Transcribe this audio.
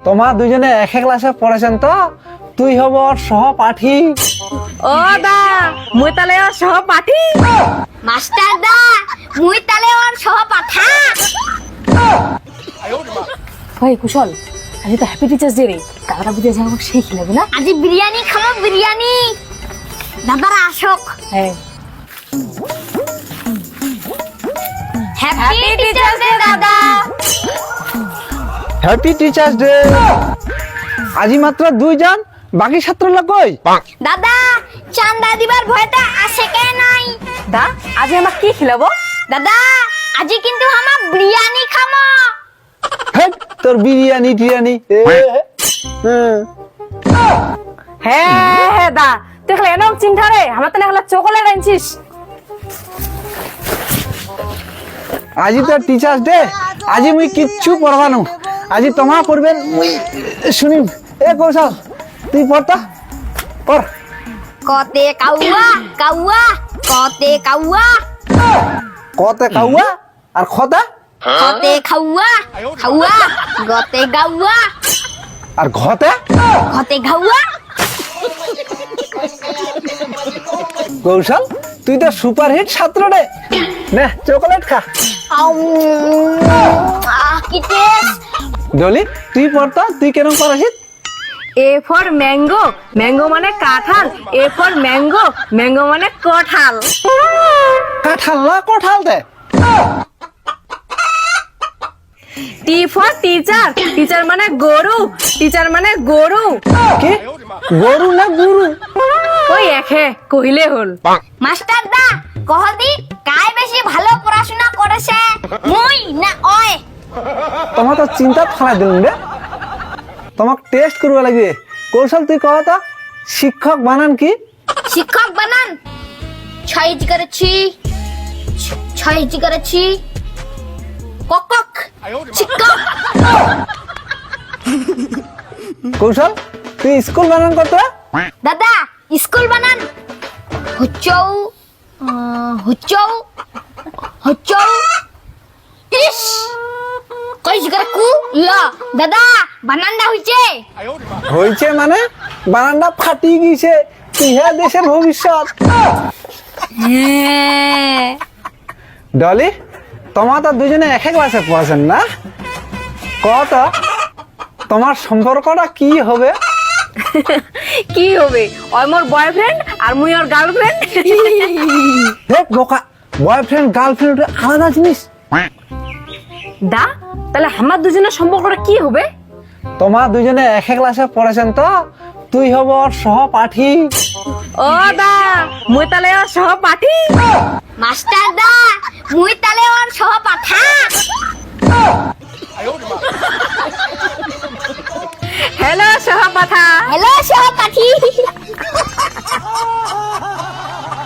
তোমার দুজনে এক ক্লাসে পড়েছেন তো তুই হব ওর সহপাঠী। ও দা মুই তালে ওর সহপাঠী। মাস্টার দা মুই তালে ওর সহপাঠা। ওই কুশল আজ তো হ্যাপি টিচার্স ডে রে, দাদারা বুঝে যাবো সেই খেলাবে না? আজি বিরিয়ানি খাবো বিরিয়ানি। দাদারা আসক। হ্যাঁ হ্যাপি টিচার্স ডে দাদা। Happy teachers day. আজি মাত্র দুইজন, বাকি ছাত্ররা কই? দাদা চান্দা দিবার ভয়টা আসে কে নাই? দা আজ আমার কি খেলাবো? দাদা আজি কিন্তু আমার বিরিয়ানি খামো। হেট, তোর বিরিয়ানি টিরিয়ানি হ্যাঁ হ্যাঁ দা তুই খেলে এনক চিন্তা রে, আমার তো না চকোলেট আনছিস। আজি তো টিচার্স ডে, আজি মুই কিচ্ছু পড়বানো, আজি তোমা পড়বেন মুই শুনিম। এ কৌশল তুই পড়তা পড়। কতে কাউয়া কাউয়া কতে কাউয়া কতে কাউয়া আর খতা কতে খাউয়া খাউয়া গতে গাউয়া আর ঘতে ঘতে ঘাউয়া। কৌশল তুই তো সুপারহিট ছাত্র রে, নে চকোলেট খা। কি টেস্ট। ডলি তুই পড়তা, তুই কেন পড়াছিস? এ ফর ম্যাঙ্গো, ম্যাঙ্গো মানে কাঁঠাল। এ ফর ম্যাঙ্গো, ম্যাঙ্গো মানে কাঁঠাল। কাঁঠাল না কঠাল দে। টি ফর টিচার, টিচার মানে গরু, টিচার মানে গরু। কি গরু না গুরু? ওই একে কহিলে হল। মাস্টার দা কহদি কাই বেশি ভালো পড়াশোনা করেছে, মুই না ওই? তোমার তো চিন্তা ফালাই দিলাম রে, তোমাক টেস্ট করবা লাগবে। কৌশল তুই কহ তো শিক্ষক বানান কি? শিক্ষক বানান ছয় করেছি, ছয় করেছি কক শিক্ষক। কৌশল তুই স্কুল বানান কত? দাদা স্কুল বানান হচ্চৌ হচ্চৌ হচ্চৌ ইস কই করে কু ল। দাদা বানানটা হইছে। হয়েছে মানে বানানটা ফাটি গিয়েছে, ইহা দেশের ভবিষ্যৎ। ডলি তোমার তো দুজনে এক ক্লাসে পড়াছেন না, কত তোমার সম্পর্কটা কি হবে? কি হবে? ওই মোর বয়ফ্রেন্ড আর মুই ওর গার্লফ্রেন্ড। দেখ বোকা, বয়ফ্রেন্ড গার্লফ্রেন্ড আলাদা জিনিস। দা তাহলে আমার দুজনের সম্পর্কটা কি হবে? তোমার দুজনে এক ক্লাসে পড়েছেন তো তুই হব ওর সহপাঠী। ও দা মুই তাহলে ওর সহপাঠী। মাস্টার দা মুই তালে ওর সহপাঠা। হ্যালো সহপাঠা। হ্যালো সহপাঠী।